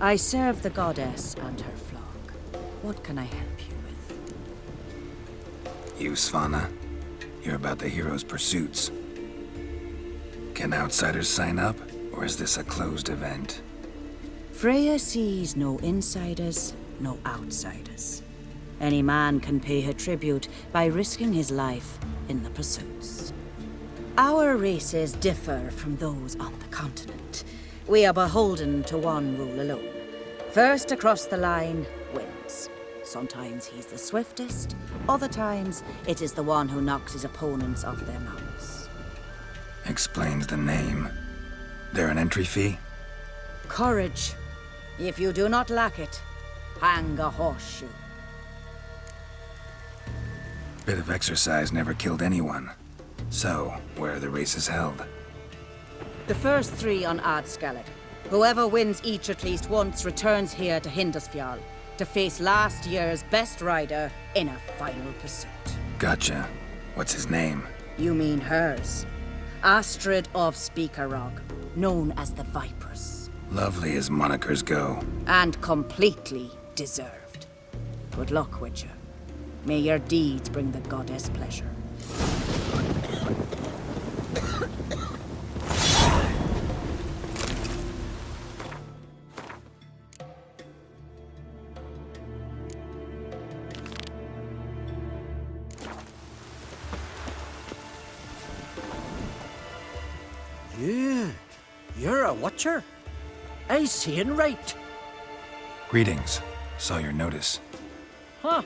I serve the goddess and her flock. What can I help you with? You, Svanna. You're about the hero's pursuits. Can outsiders sign up, or is this a closed event? Freya sees no insiders, no outsiders. Any man can pay her tribute by risking his life in the pursuits. Our races differ from those on the continent. We are beholden to one rule alone. First across the line wins. Sometimes he's the swiftest, other times it is the one who knocks his opponents off their mounts. Explains the name. There an entry fee? Courage. If you do not lack it, hang a horseshoe. Bit of exercise never killed anyone. So, where are the races held? The first 3 on Adscalad. Whoever wins each at least once returns here to Hindisfjall to face last year's best rider in a final pursuit. Gotcha. What's his name? You mean hers. Astrid of Speakerrog, known as the Vipress. Lovely as monikers go. And completely deserved. Good luck, Witcher. May your deeds bring the goddess pleasure. You're a watcher? I seeing right. Greetings. Saw your notice. Huh.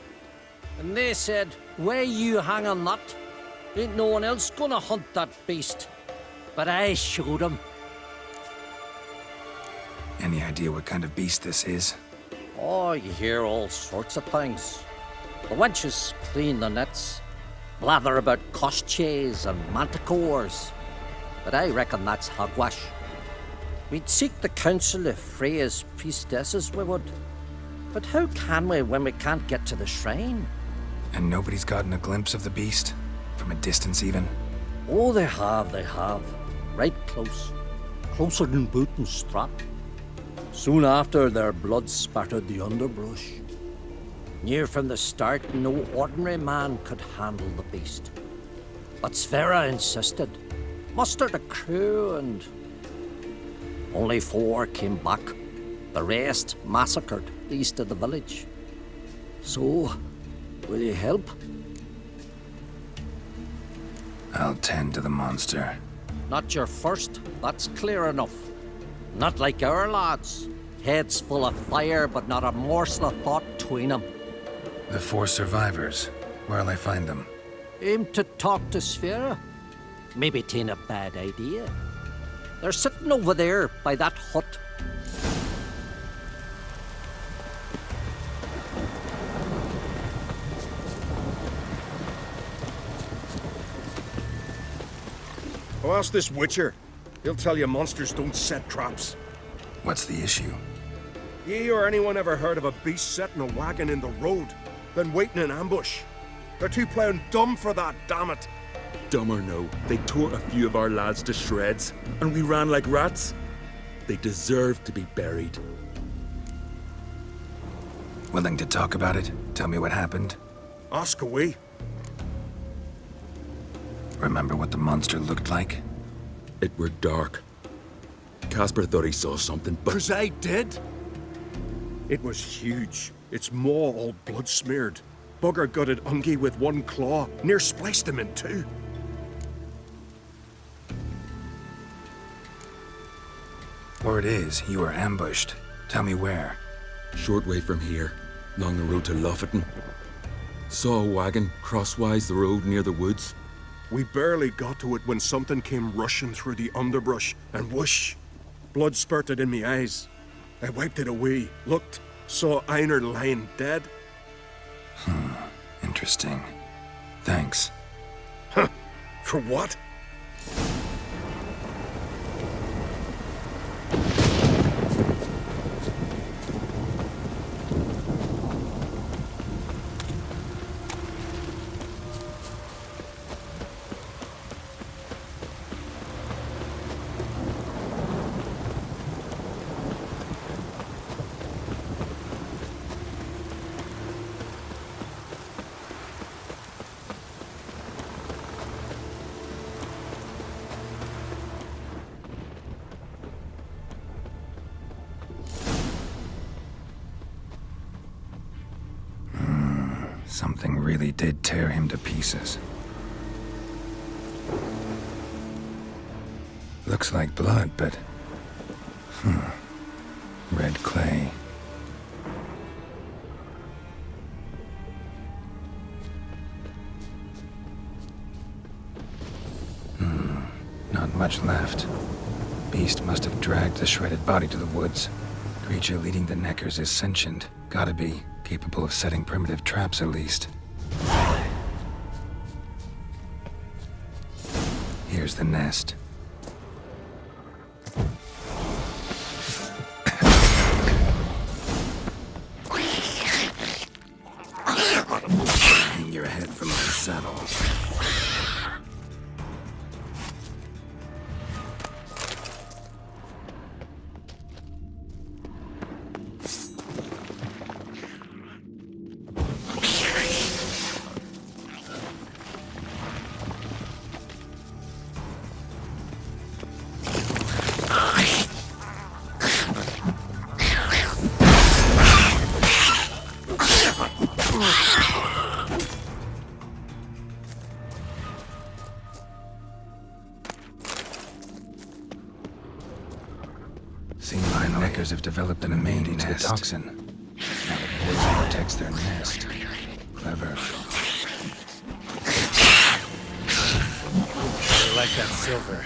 And they said, where you hang on that? Ain't no one else gonna hunt that beast. But I showed 'em. Any idea what kind of beast this is? Oh, you hear all sorts of things. The wenches clean the nets, blather about koshchays and manticores. But I reckon that's hogwash. We'd seek the counsel of Freya's priestesses, we would. But how can we when we can't get to the shrine? And nobody's gotten a glimpse of the beast? From a distance, even? Oh, they have. Right close. Closer than boot and strap. Soon after, their blood spattered the underbrush. Near from the start, no ordinary man could handle the beast. But Sverre insisted. Mustered a crew and... Only 4 came back. The rest massacred east of the village. So, will you help? I'll tend to the monster. Not your first, that's clear enough. Not like our lads. Heads full of fire, but not a morsel of thought between 'em. The 4 survivors. Where'll I find them? Aim to talk to Sverre. Maybe 'tain't a bad idea. They're sitting over there by that hut. Oh, ask this Witcher. He'll tell you monsters don't set traps. What's the issue? Ye or anyone ever heard of a beast setting a wagon in the road, then waiting in ambush? They're too plowing dumb for that, damn it. Dumb or no, they tore a few of our lads to shreds, and we ran like rats. They deserve to be buried. Willing to talk about it? Tell me what happened? Ask away. Remember what the monster looked like? It were dark. Casper thought he saw something, but... 'Cause I did. It was huge. Its maw all blood-smeared. Bugger-gutted Ungi with 1 claw, near spliced him in 2. Word is, you were ambushed. Tell me where. Short way from here, along the road to Lofferton. Saw a wagon crosswise the road near the woods. We barely got to it when something came rushing through the underbrush, and whoosh! Blood spurted in me eyes. I wiped it away, looked, saw Einar lying dead. Interesting. Thanks. Huh? For what? Something really did tear him to pieces. Looks like blood, but... Red clay. Not much left. Beast must have dragged the shredded body to the woods. Creature leading the Neckers is sentient. Gotta be. Capable of setting primitive traps, at least. Here's the nest. Hang your head from my saddle. Sea-lion neckers have developed an immunity to the toxin. Now the poison protects their nest. Clever. I like that silver.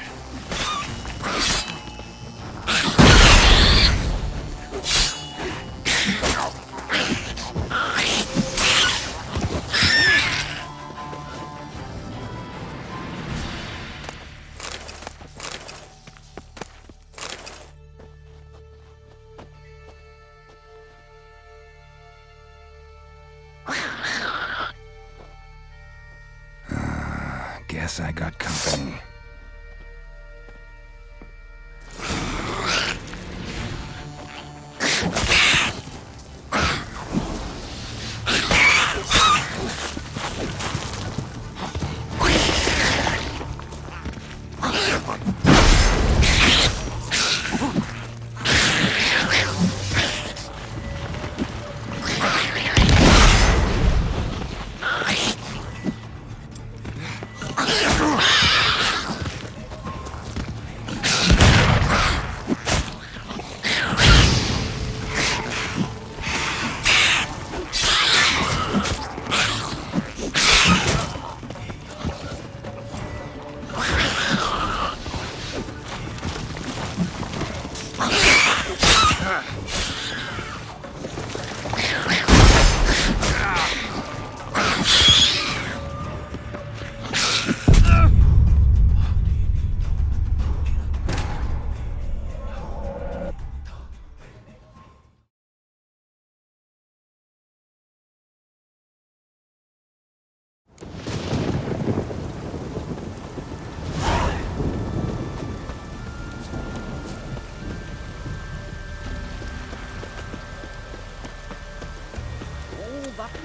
Guess I got company.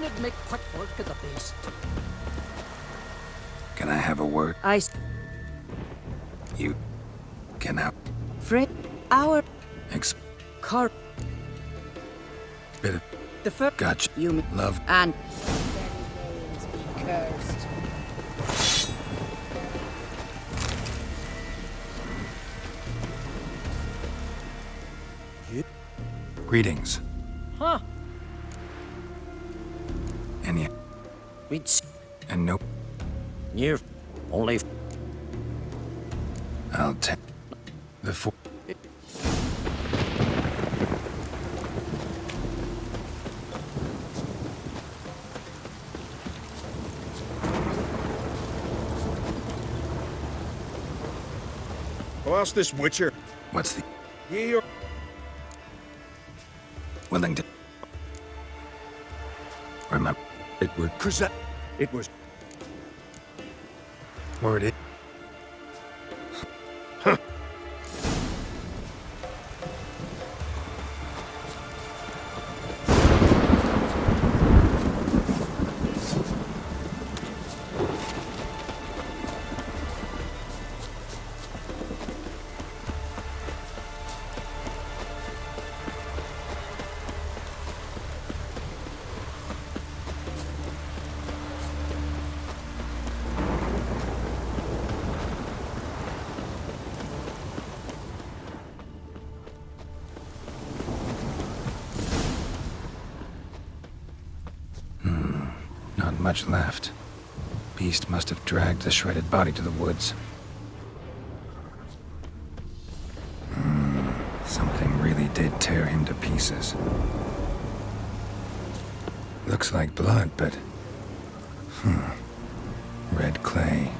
That'd make quick work of the beast. Can I have a word? You can have Our car. Bit of the first gotcha. you Love. and Greetings. Huh? And yet, We'd and no, near only. I'll take the four. I'll ask this Witcher. What's the Ye are willing to remember? it would present. It was Word it. Not much left. Beast must have dragged the shredded body to the woods. Something really did tear him to pieces. Looks like blood, but... Red clay.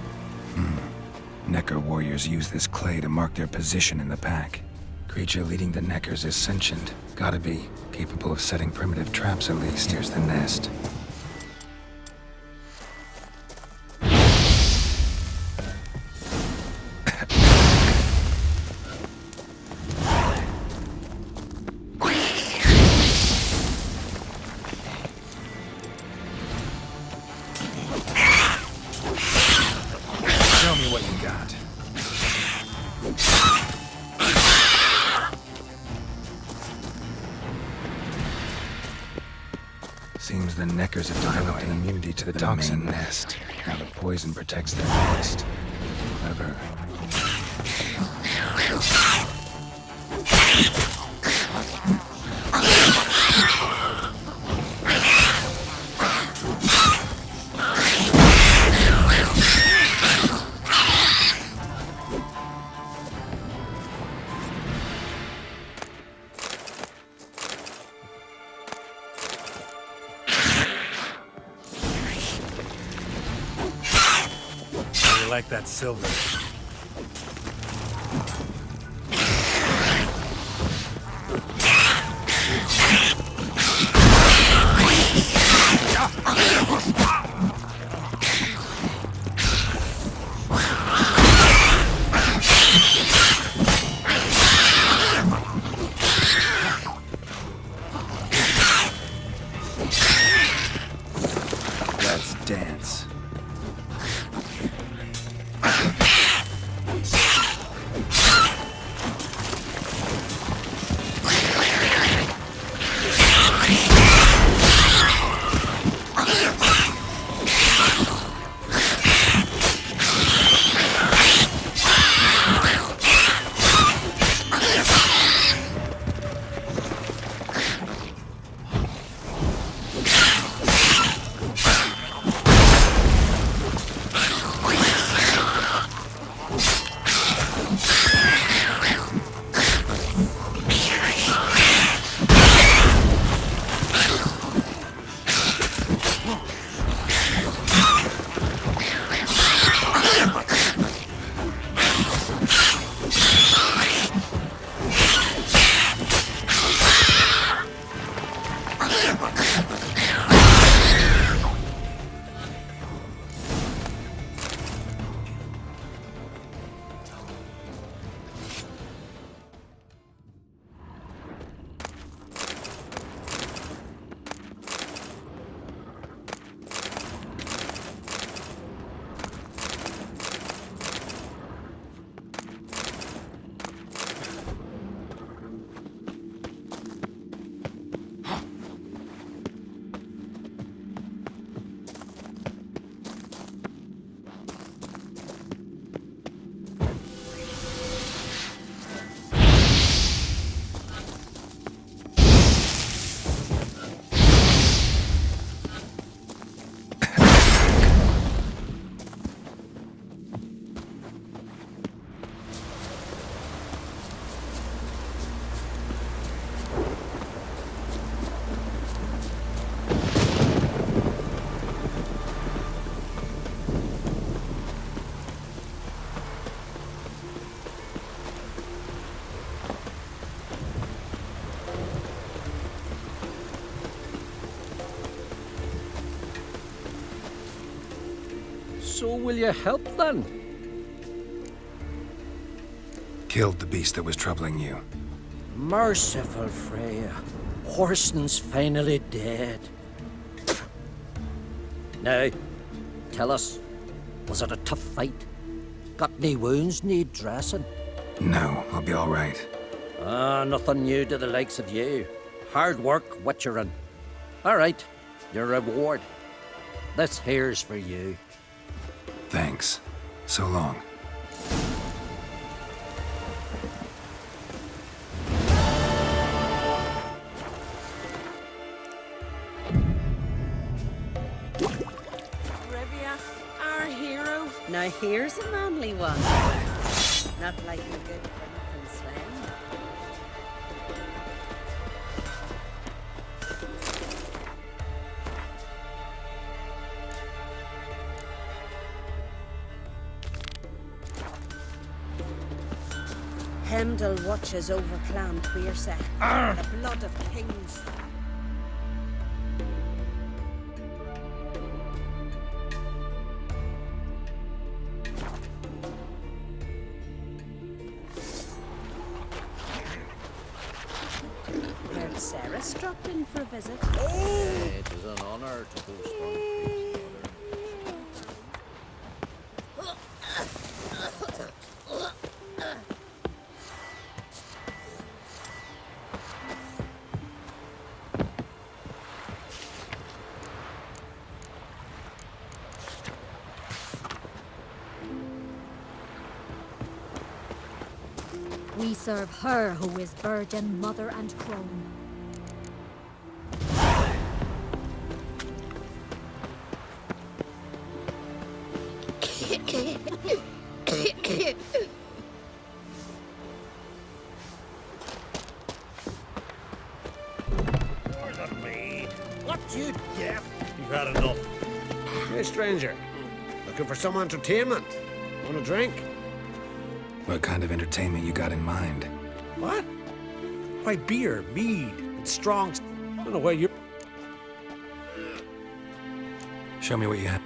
Necker warriors use this clay to mark their position in the pack. Creature leading the Neckers is sentient. Gotta be. Capable of setting primitive traps at least. Here's the nest. Show me what you got. Seems the Neckers have developed an immunity to the toxin nest. Now the poison protects their nest. Clever. I like that silver. Let's dance. So will you help then? Killed the beast that was troubling you. Merciful Freya. Horston's finally dead. Now, tell us, was it a tough fight? Got any wounds need dressing? No, I'll be all right. Nothing new to the likes of you. Hard work, witcherin'. All right, your reward. This here's for you. Thanks. So long. Now here's a manly one. Not like you good for nothing, Sven. Hemdall watches over Clan Queerset. The blood of kings. Heard Sarah dropped in for a visit. It is an honor to host one of these, We serve her who is virgin, mother, and crone. What, you deaf? You've had enough. Hey, stranger. Looking for some entertainment? Want a drink? What kind of entertainment you got in mind? What? Why, beer, mead, and strong... I don't know why you're... Show me what you have.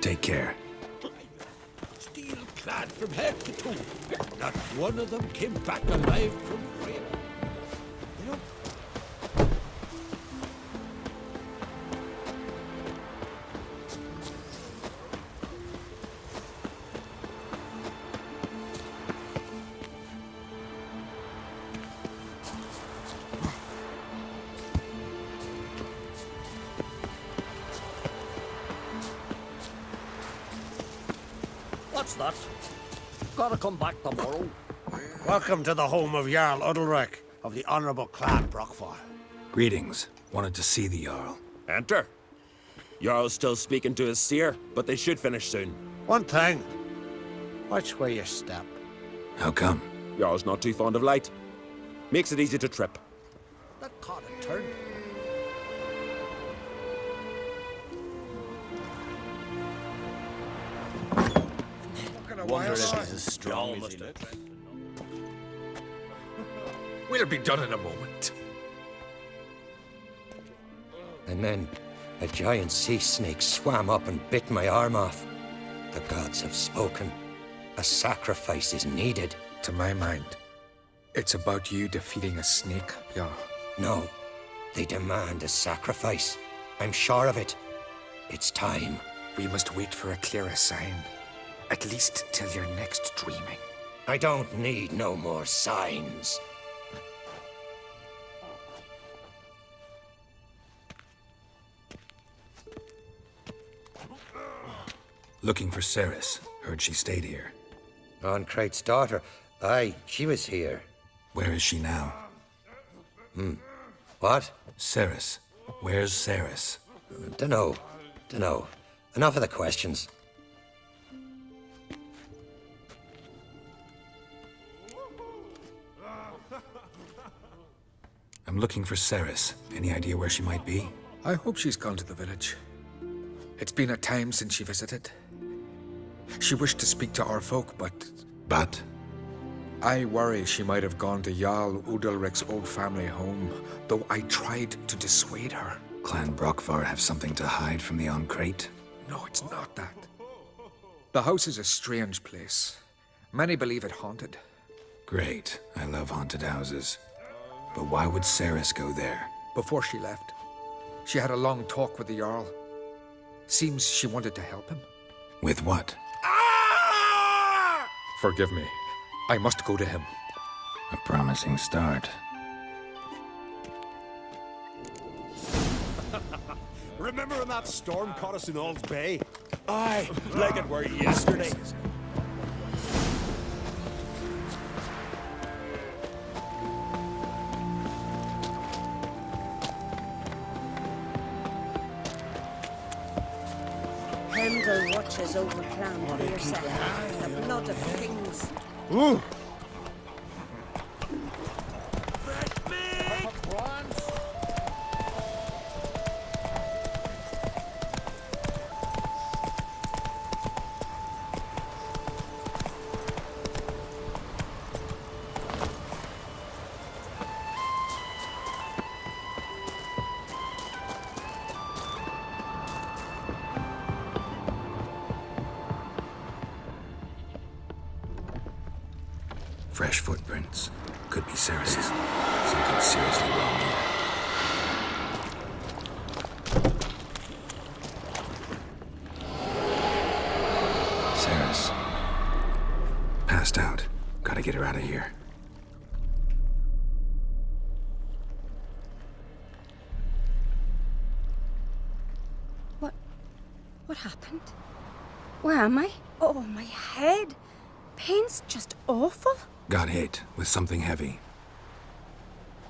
Take care. Steel clad from head to toe. Not one of them came back alive from grave. You know, What's that? Gotta come back tomorrow. welcome to the home of Jarl Udalric of the Honourable Clan Brockfar. Greetings. Wanted to see the Jarl. Enter. Jarl's still speaking to his seer, but they should finish soon. One thing. Watch where you step. How come? Jarl's not too fond of light. Makes it easy to trip. That caught a turn. Wonder if he's as strong as he looks. We'll be done in a moment. And then a giant sea snake swam up and bit my arm off. The gods have spoken. A sacrifice is needed. To my mind, it's about you defeating a snake, yeah. No, they demand a sacrifice. I'm sure of it. It's time. We must wait for a clearer sign. At least till your next dreaming. I don't need no more signs. Looking for Ceres. Heard she stayed here. Crate's daughter. Aye, she was here. Where is she now? What? Ceres. Where's Ceres? Dunno. Enough of the questions. I'm looking for Ceres. Any idea where she might be? I hope she's gone to the village. It's been a time since she visited. She wished to speak to our folk, but But? I worry she might have gone to Jarl Udalric's old family home, though I tried to dissuade her. Clan Brockfar have something to hide from the Crate? No, it's not that. The house is a strange place. Many believe it haunted. Great. I love haunted houses. But why would Ceres go there? Before she left, she had a long talk with the Jarl. Seems she wanted to help him. With what? Forgive me. I must go to him. A promising start. Remember when that storm caught us in Ald's Bay? Aye, like it were yesterday. still watches over Clan Beerset, the blood of kings. Ooh! Fresh footprints. Could be Ceres's. Something seriously wrong here. Ceres. Passed out. Gotta get her out of here. What happened? Where am I? Oh, my head. Pain's just awful. Got hit with something heavy.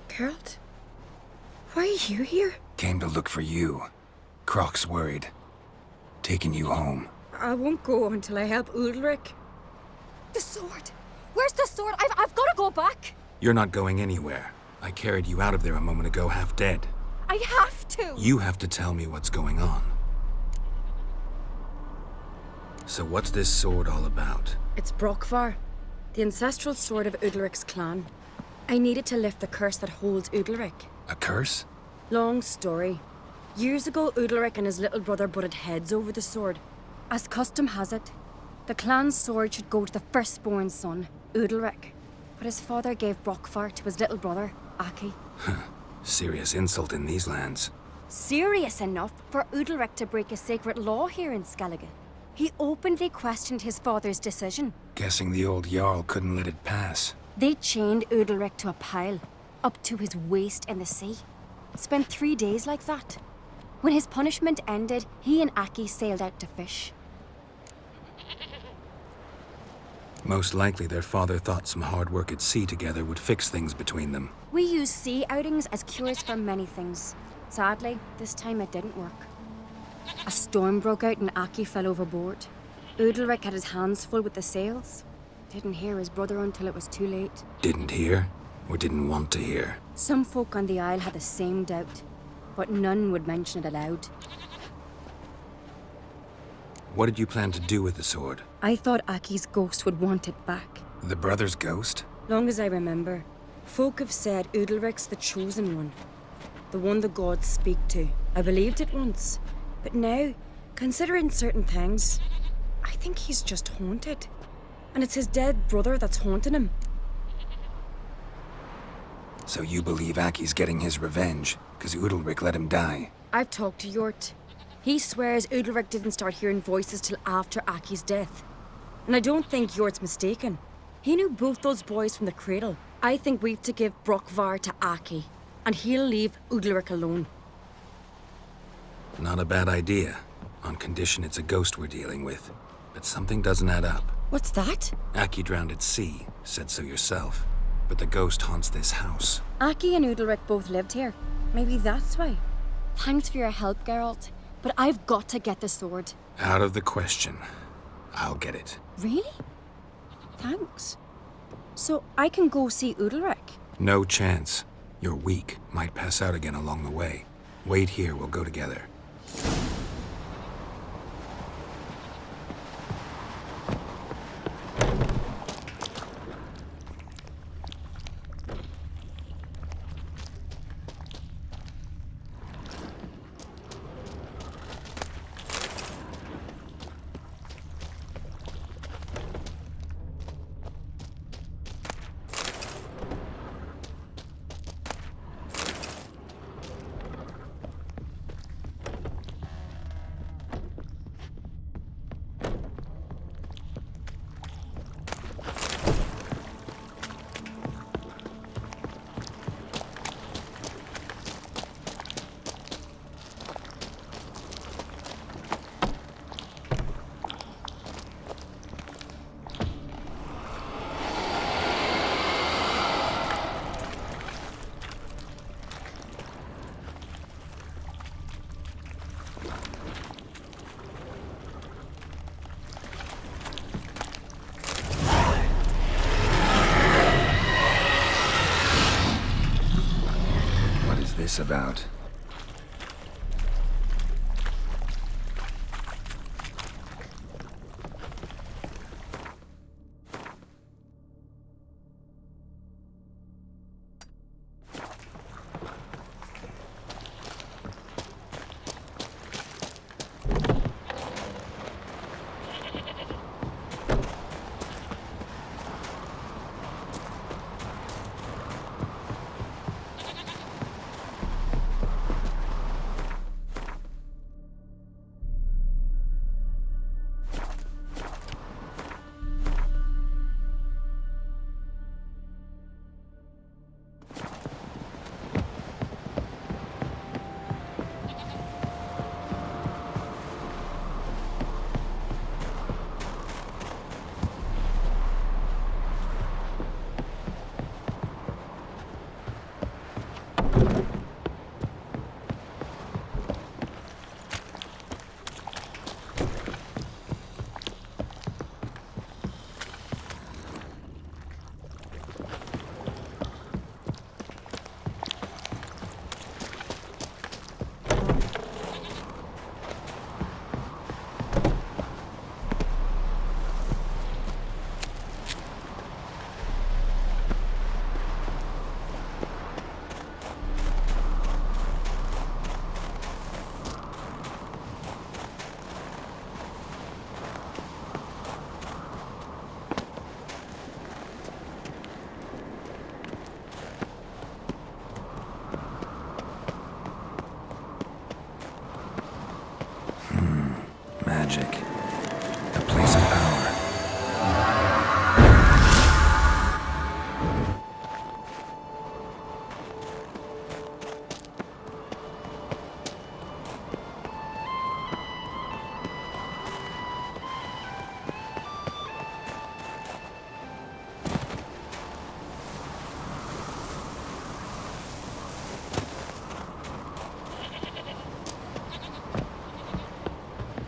Geralt? Why are you here? Came to look for you. Croc's worried. Taking you home. I won't go until I help Ulrich. The sword! Where's the sword? I've got to go back! You're not going anywhere. I carried you out of there a moment ago, half dead. I have to! You have to tell me what's going on. So what's this sword all about? It's Brockvar, the ancestral sword of Udalric's clan. I needed to lift the curse that holds Udalric. A curse? Long story. Years ago, Udalric and his little brother butted heads over the sword. As custom has it, the clan's sword should go to the firstborn son, Udalric. But his father gave Brockvar to his little brother, Aki. Serious insult in these lands. Serious enough for Udalric to break a sacred law here in Skellige. He openly questioned his father's decision. Guessing the old Jarl couldn't let it pass. They chained Udalric to a pile, up to his waist in the sea. Spent 3 days like that. When his punishment ended, he and Aki sailed out to fish. Most likely their father thought some hard work at sea together would fix things between them. We use sea outings as cures for many things. Sadly, this time it didn't work. A storm broke out and Aki fell overboard. Udalric had his hands full with the sails. Didn't hear his brother until it was too late. Didn't hear? Or didn't want to hear? Some folk on the Isle had the same doubt, but none would mention it aloud. What did you plan to do with the sword? I thought Aki's ghost would want it back. The brother's ghost? Long as I remember, folk have said Udalric's the chosen one. The one the gods speak to. I believed it once. But now, considering certain things, I think he's just haunted. And it's his dead brother that's haunting him. So you believe Aki's getting his revenge, because Udalric let him die? I've talked to Yort. He swears Udalric didn't start hearing voices till after Aki's death. And I don't think Yort's mistaken. He knew both those boys from the cradle. I think we've to give Brockvar to Aki, and he'll leave Udalric alone. Not a bad idea, on condition it's a ghost we're dealing with. But something doesn't add up. What's that? Aki drowned at sea, said so yourself. But the ghost haunts this house. Aki and Udalric both lived here. Maybe that's why. Thanks for your help, Geralt. But I've got to get the sword. Out of the question. I'll get it. Really? Thanks. So I can go see Udalric? No chance. You're weak. Might pass out again along the way. Wait here, we'll go together. this about? Magic. A place of power.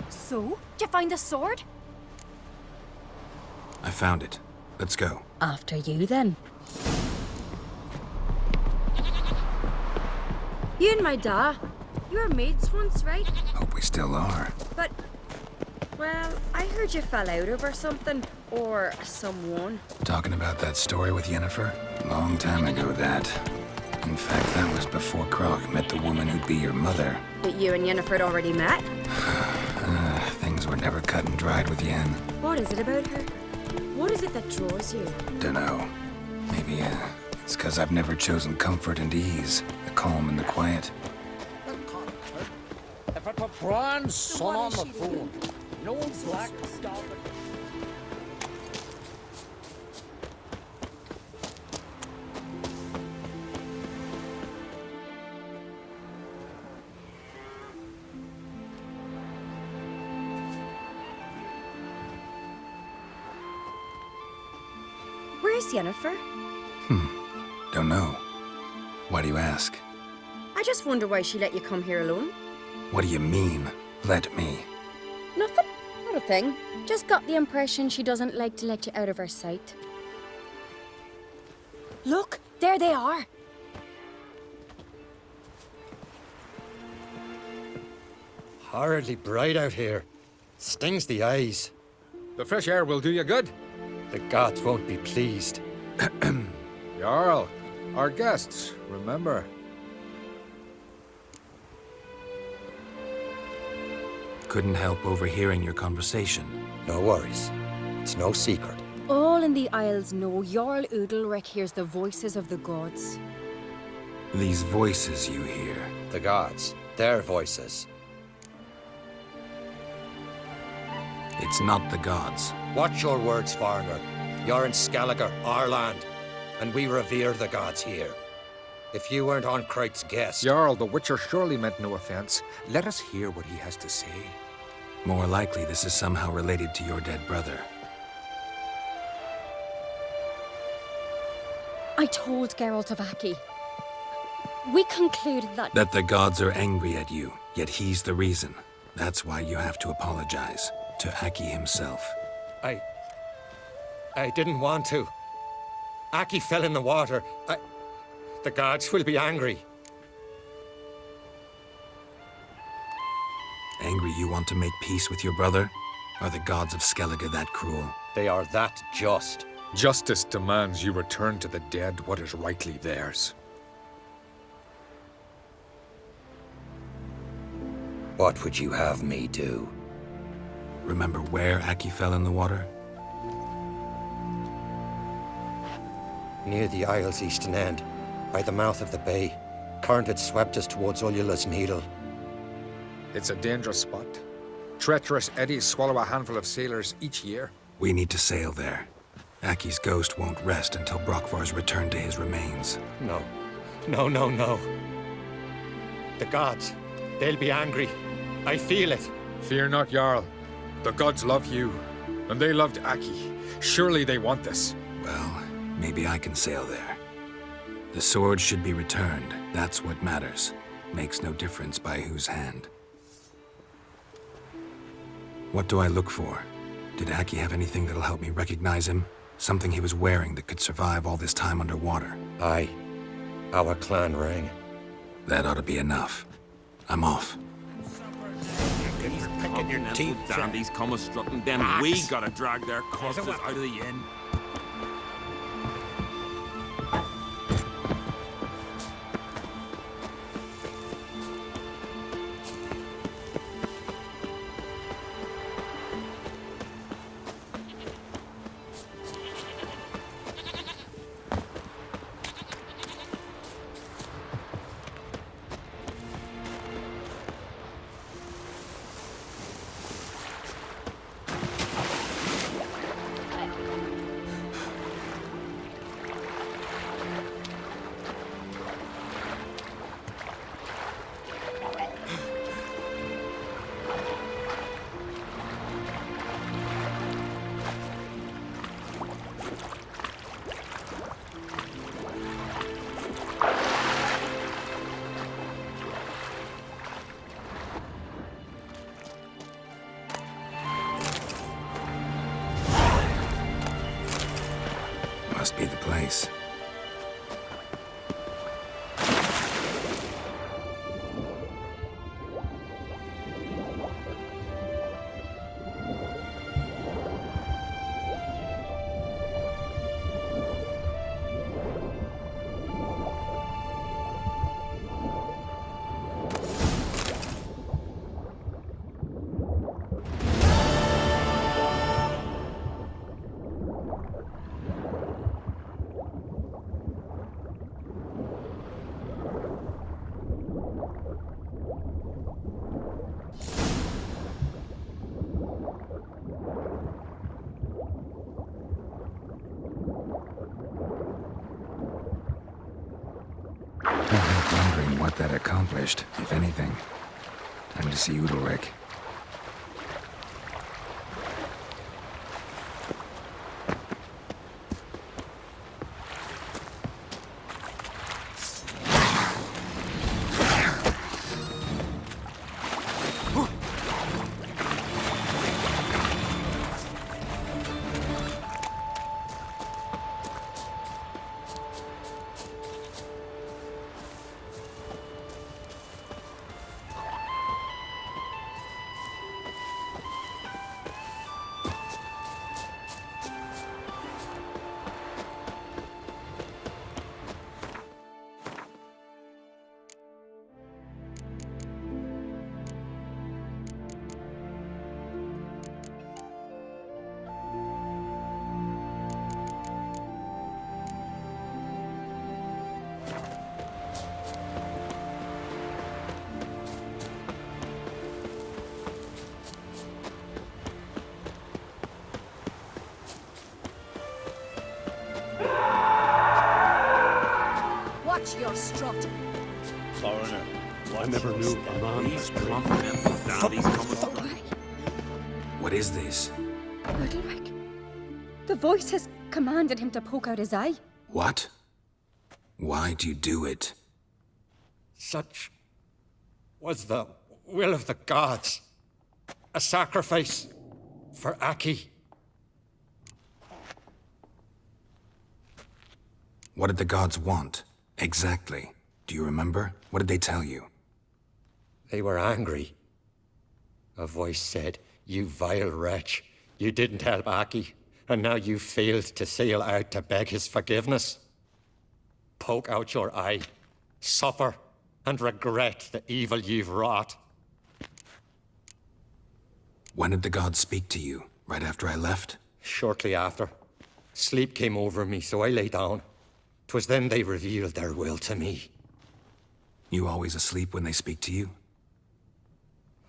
So, did you find the sword? I found it. Let's go. After you, then. You and my da, you were mates once, right? Hope we still are. But, well, I heard you fell out over something. Or someone. Talking about that story with Yennefer? Long time ago, that. In fact, that was before Croc met the woman who'd be your mother. But you and Yennefer had already met? Things were never cut and dried with Yen. What is it about her? What is it that draws you? Dunno. Maybe, it's 'cause I've never chosen comfort and ease. The calm and the quiet. If it were Brian's son on the phone, no black dog. Where's Yennefer? Don't know. Why do you ask? I just wonder why she let you come here alone. What do you mean, let me? Nothing. Not a thing. Just got the impression she doesn't like to let you out of her sight. Look, there they are. Horridly bright out here. Stings the eyes. The fresh air will do you good. The gods won't be pleased. Jarl, our guests, remember. Couldn't help overhearing your conversation. No worries. It's no secret. All in the Isles know Jarl Udalric hears the voices of the gods. These voices you hear. The gods. Their voices. It's not the gods. Watch your words, foreigner. You're in Skelliger, our land, and we revere the gods here. If you weren't on Kright's guest... Jarl, the Witcher surely meant no offense. Let us hear what he has to say. More likely this is somehow related to your dead brother. I told Geralt of Aki. We concluded that... That the gods are angry at you, yet he's the reason. That's why you have to apologize. To Aki himself. I didn't want to. Aki fell in the water. The gods will be angry. Angry you want to make peace with your brother? Are the gods of Skellige that cruel? They are that just. Justice demands you return to the dead what is rightly theirs. What would you have me do? Remember where Aki fell in the water? Near the Isle's eastern end, by the mouth of the bay. Current had swept us towards Ullula's Needle. It's a dangerous spot. Treacherous eddies swallow a handful of sailors each year. We need to sail there. Aki's ghost won't rest until Brokvar's returned to his remains. No. No. The gods, they'll be angry. I feel it. Fear not, Jarl. The gods love you, and they loved Aki. Surely they want this. Well, maybe I can sail there. The sword should be returned. That's what matters. Makes no difference by whose hand. What do I look for? Did Aki have anything that'll help me recognize him? Something he was wearing that could survive all this time underwater? Aye. Our clan ring. That ought to be enough. I'm off. He's picking your teeth. Dandies come a-strutting, then we gotta drag their corpses out of the inn. Must be the place. Wondering what that accomplished, if anything. Time to see Udalric. Watch your strut. Foreigner, I never knew a man These plump dandies come a What is this? Udalric. The voice has commanded him to poke out his eye. What? Why'd you do it? Such was the will of the gods. A sacrifice for Aki. What did the gods want? Exactly. Do you remember? What did they tell you? They were angry. A voice said, "You vile wretch, you didn't help Aki, and now you failed to sail out to beg his forgiveness. Poke out your eye, suffer, and regret the evil you've wrought." When did the gods speak to you? Right after I left? Shortly after. Sleep came over me, so I lay down. 'Twas then they revealed their will to me. You always asleep when they speak to you?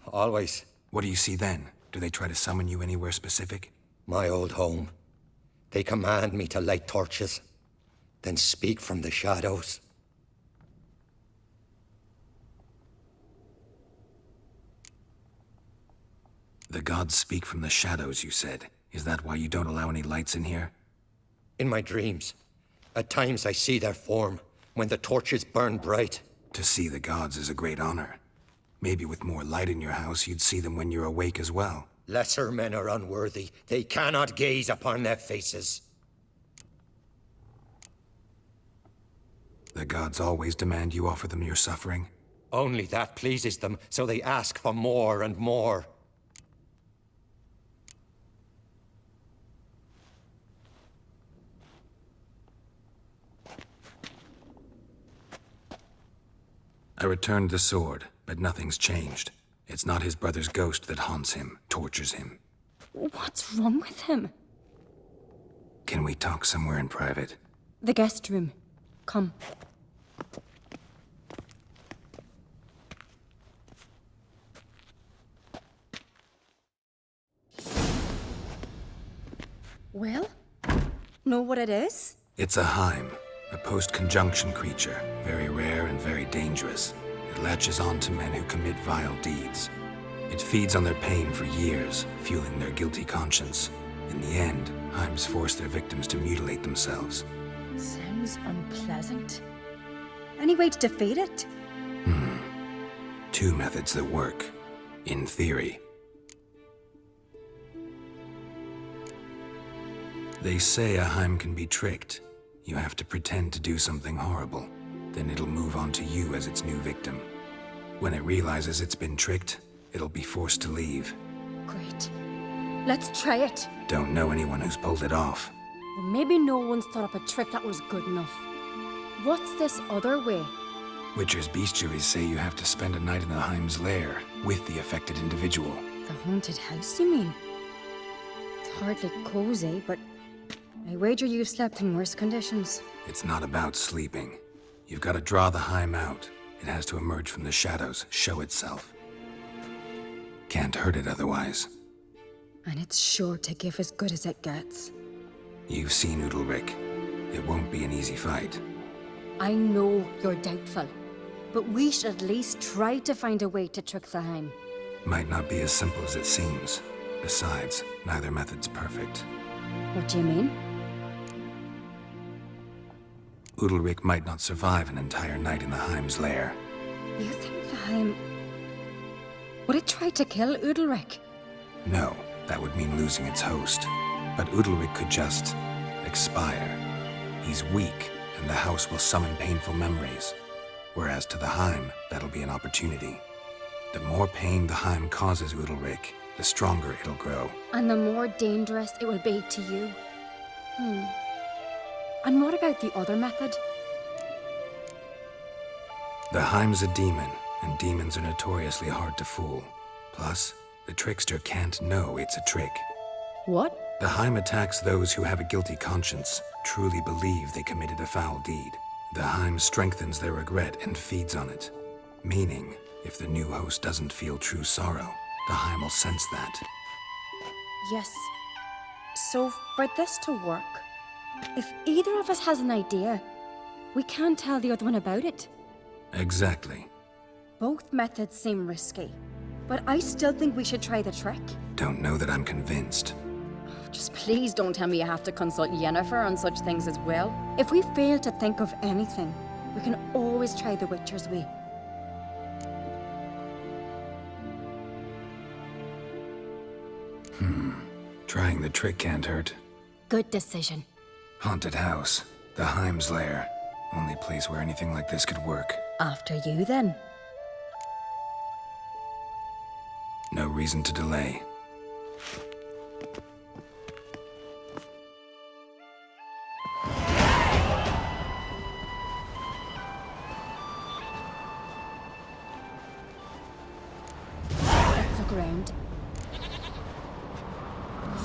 Always. What do you see then? Do they try to summon you anywhere specific? My old home. They command me to light torches, then speak from the shadows. The gods speak from the shadows, you said. Is that why you don't allow any lights in here? In my dreams, at times I see their form, when the torches burn bright. To see the gods is a great honor. Maybe with more light in your house, you'd see them when you're awake as well. Lesser men are unworthy. They cannot gaze upon their faces. The gods always demand you offer them your suffering? Only that pleases them, so they ask for more and more. I returned the sword, but nothing's changed. It's not his brother's ghost that haunts him, tortures him. What's wrong with him? Can we talk somewhere in private? The guest room. Come. Well? Know what it is? It's a Heim, a post-conjunction creature, very rare and very dangerous. It latches on to men who commit vile deeds. It feeds on their pain for years, fueling their guilty conscience. In the end, Heims force their victims to mutilate themselves. Sounds unpleasant. Any way to defeat it? Two methods that work. In theory. They say a Heim can be tricked. You have to pretend to do something horrible. Then it'll move on to you as its new victim. When it realizes it's been tricked, it'll be forced to leave. Great. Let's try it. Don't know anyone who's pulled it off. Well, maybe no one's thought up a trick that was good enough. What's this other way? Witcher's bestiaries say you have to spend a night in the Heim's lair with the affected individual. The haunted house, you mean? It's hardly cozy, but I wager you've slept in worse conditions. It's not about sleeping. You've got to draw the Heim out. It has to emerge from the shadows, show itself. Can't hurt it otherwise. And it's sure to give as good as it gets. You've seen Udalric. It won't be an easy fight. I know you're doubtful, but we should at least try to find a way to trick the Heim. Might not be as simple as it seems. Besides, neither method's perfect. What do you mean? Udalric might not survive an entire night in the Heim's lair. You think the Heim... Would it try to kill Udalric? No, that would mean losing its host. But Udalric could just... expire. He's weak, and the house will summon painful memories. Whereas to the Heim, that'll be an opportunity. The more pain the Heim causes Udalric, the stronger it'll grow. And the more dangerous it will be to you. And what about the other method? The Heim's a demon, and demons are notoriously hard to fool. Plus, the trickster can't know it's a trick. What? The Heim attacks those who have a guilty conscience, truly believe they committed a foul deed. The Heim strengthens their regret and feeds on it. Meaning, if the new host doesn't feel true sorrow, the Heim will sense that. Yes. So, for this to work, if either of us has an idea, we can't tell the other one about it. Exactly. Both methods seem risky, but I still think we should try the trick. Don't know that I'm convinced. Just please don't tell me you have to consult Yennefer on such things as well. If we fail to think of anything, we can always try the Witcher's way. Trying the trick can't hurt. Good decision. Haunted house. The Heim's lair. Only place where anything like this could work. After you, then. No reason to delay. Let's look around.